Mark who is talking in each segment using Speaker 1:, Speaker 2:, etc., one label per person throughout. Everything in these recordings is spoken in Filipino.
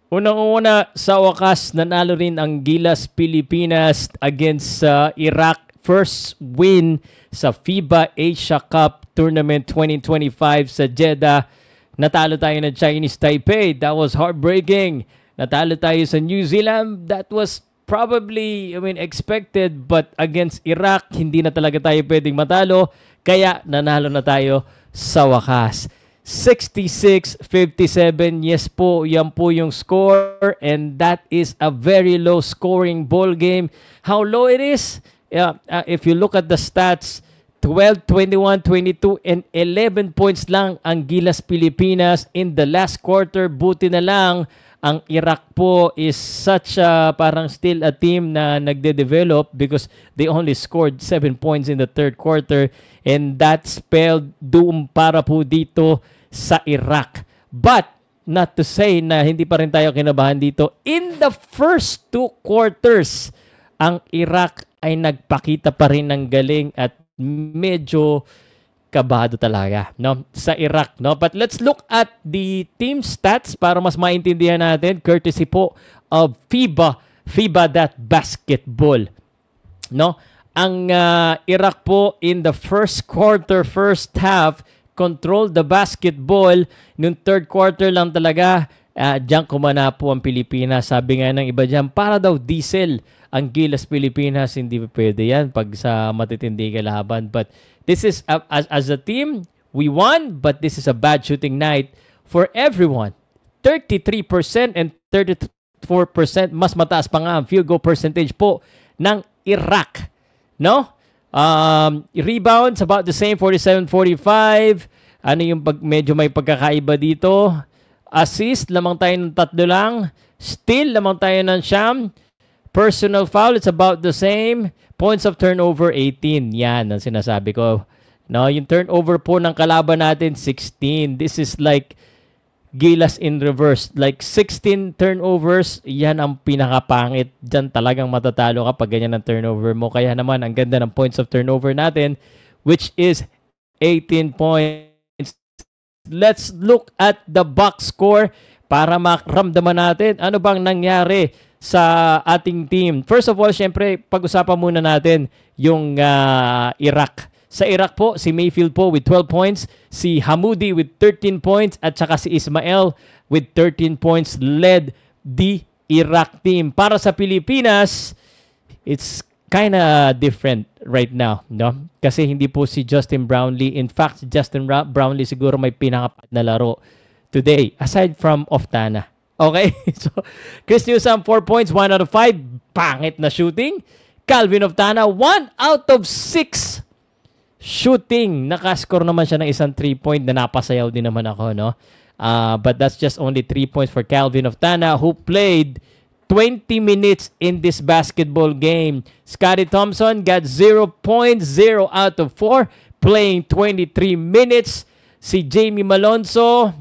Speaker 1: Unang-una, sa wakas, nanalo rin ang Gilas Pilipinas against sa Iraq. First win sa FIBA Asia Cup Tournament 2025 sa Jeddah. Natalo tayo ng Chinese Taipei. That was heartbreaking. Natalo tayo sa New Zealand. That was probably, expected. But against Iraq, hindi na talaga tayo pwedeng matalo. Kaya nanalo na tayo sa wakas. 66-57. Yes po, yan po yung score. And that is a very low scoring ball game. How low it is? If you look at the stats, 12, 21, 22, and 11 points lang ang Gilas Pilipinas in the last quarter. Buti na lang, ang Iraq po is such a, parang still a team na nagde-develop because they only scored 7 points in the third quarter. And that spelled doom para po dito sa Iraq. But, not to say na hindi pa rin tayo kinabahan dito. In the first 2 quarters, ang Iraq ay nagpakita pa rin ng galing at medyo kabado talaga, no? Sa Iraq, no? But let's look at the team stats para mas maintindihan natin, courtesy po of FIBA.basketball, no? Ang Iraq po in the first quarter, first half, control the basketball. Nung third quarter lang talaga, diyan kumana po ang Pilipinas. Sabi nga ng iba diyan, para daw diesel ang Gilas Pilipinas. Hindi pwede yan pag sa matitindi kalaban. But this is, as a team, we won, but this is a bad shooting night for everyone. 33% and 34%, mas mataas pa nga ang field goal percentage po ng Iraq. No? Rebounds, about the same, 47-45. Ano yung medyo may pagkakaiba dito? Assist, lamang tayo ng 3 lang. Steal, lamang tayo ng 9. Personal foul, it's about the same. Points of turnover, 18. Yan ang sinasabi ko. No, yung turnover po ng kalaban natin, 16. This is like Gilas in reverse. Like 16 turnovers, yan ang pinakapangit. Diyan talagang matatalo kapag ganyan ang turnover mo. Kaya naman, ang ganda ng points of turnover natin, which is 18 points. Let's look at the box score para maramdaman natin ano bang nangyari sa ating team. First of all, syempre, pag-usapan muna natin yung Iraq. Sa Iraq po, si Mayfield po with 12 points, si Hamoudi with 13 points, at saka si Ismael with 13 points led the Iraq team. Para sa Pilipinas, it's kinda different right now, no? Kasi hindi po si Justin Brownlee. In fact, si Justin Brownlee siguro may pinakapad na laro today, aside from Oftana. Okay? So, Chris Newsome, 4 points, 1 out of 5. Pangit na shooting. Calvin Oftana, 1 out of 6 shooting. Nakascore naman siya ng isang 3-point na napasayaw din naman ako, no? But that's just only 3 points for Calvin Oftana, who played 20 minutes in this basketball game. Scottie Thompson got 0 points, 0 out of 4, playing 23 minutes. Si Jamie Malonzo,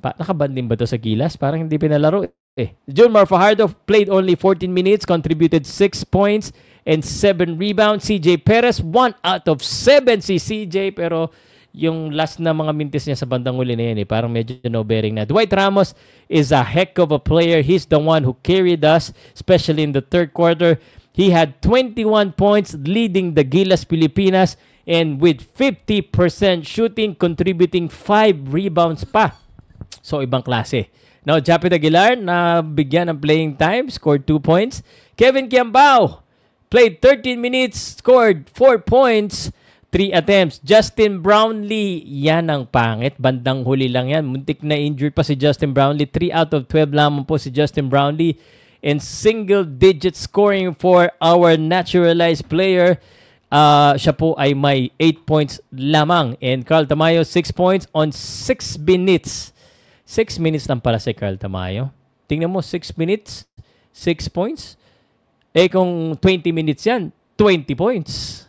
Speaker 1: nakaband din ba to sa Gilas? Parang hindi pinalaro eh. Junmar Fajardo played only 14 minutes, contributed 6 points and 7 rebounds. CJ Perez, 1 out of 7 si CJ, pero yung last na mga minutes niya sa bandang huli na yan, parang medyo no bearing na. Dwight Ramos is a heck of a player. He's the one who carried us, especially in the third quarter. He had 21 points leading the Gilas Pilipinas, and with 50% shooting, contributing 5 rebounds pa. So, ibang klase. Now, Japet Aguilar, na bigyan ng playing time, scored 2 points. Kevin Kiambao played 13 minutes, scored 4 points, 3 attempts. Justin Brownlee, yan ang pangit. Bandang huli lang yan. Muntik na injured pa si Justin Brownlee. 3 out of 12 lamang po si Justin Brownlee. And single-digit scoring for our naturalized player. Siya po ay may 8 points lamang. And Carl Tamayo, 6 points on 6 minutes. 6 minutes lang para si Carl Tamayo. Tingnan mo, 6 minutes, 6 points. Eh kung 20 minutes yan, 20 points.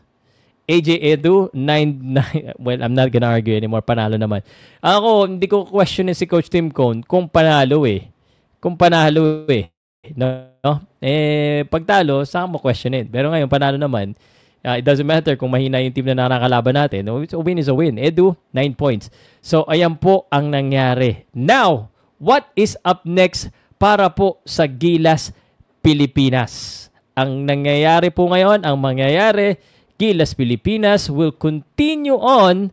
Speaker 1: AJ Edu, 9. Well, I'm not gonna argue anymore. Panalo naman. Ako, hindi ko questionin si Coach Tim Cone kung panalo eh. Kung panalo eh. No? Eh, pagtalo, saan mo questionin? Pero ngayon, panalo naman. It doesn't matter kung mahina yung team na nakakalaban natin. A win is a win. Edu, 9 points. So, ayan po ang nangyari. Now, what is up next para po sa Gilas Pilipinas? Ang nangyayari po ngayon, ang mangyayari, Gilas Pilipinas will continue on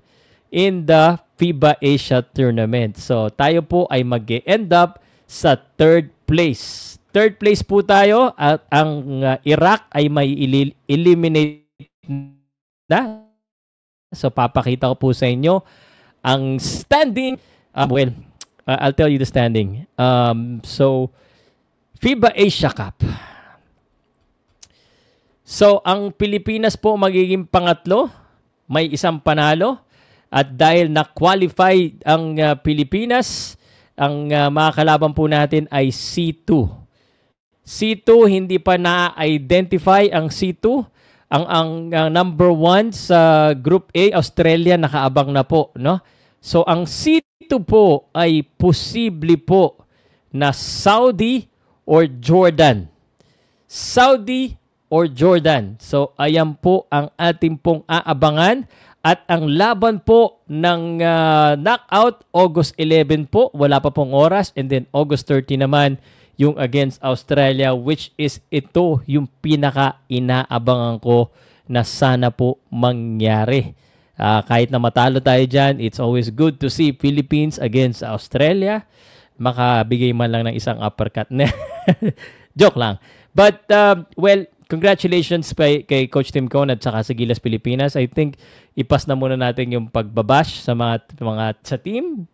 Speaker 1: in the FIBA Asia Tournament. So, tayo po ay mag-end up sa third place. Third place po tayo at ang Iraq ay may eliminate na. So, papakita ko po sa inyo ang standing. I'll tell you the standing. So, FIBA Asia Cup. So, ang Pilipinas po magiging pangatlo. May isang panalo. At dahil na-qualify ang Pilipinas, ang mga kalaban po natin ay C2. C2, hindi pa na-identify ang C2. Ang number 1 sa Group A, Australia, nakaabang na po. No? So, ang C2 po ay posible po na Saudi or Jordan. Saudi or Jordan. So, ayan po ang ating pong aabangan. At ang laban po ng knockout, August 11 po, wala pa pong oras. And then August 30 naman, yung against Australia, which is ito yung pinaka-inaabangan ko na sana po mangyari. Kahit na matalo tayo dyan, it's always good to see Philippines against Australia. Makabigay man lang ng isang uppercut. Joke lang. But, well, congratulations kay Coach Tim Cone at saka sa Gilas Pilipinas. I think ipas na muna natin yung pagbabash sa mga sa team,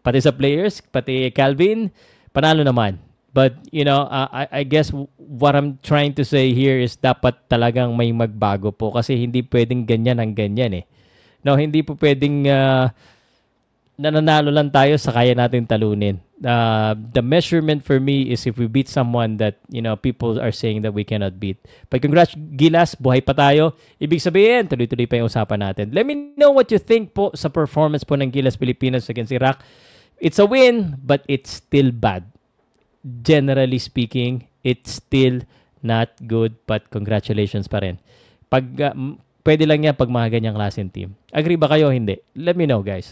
Speaker 1: pati sa players, pati Calvin, panalo naman. But, you know, I guess what I'm trying to say here is dapat talagang may magbago po kasi hindi pwedeng ganyan ang ganyan eh. No, hindi po pwedeng nananalo lang tayo sa kaya natin talunin. The measurement for me is if we beat someone that, you know, people are saying that we cannot beat. But congrats, Gilas, buhay pa tayo. Ibig sabihin, tuloy-tuloy pa yung usapan natin. Let me know what you think po sa performance po ng Gilas Pilipinas against Iraq. It's a win, but it's still bad. Generally speaking, it's still not good, but congratulations pa rin. Pwede lang yan pag mga ganyang klaseng team. Agree ba kayo? Hindi. Let me know, guys.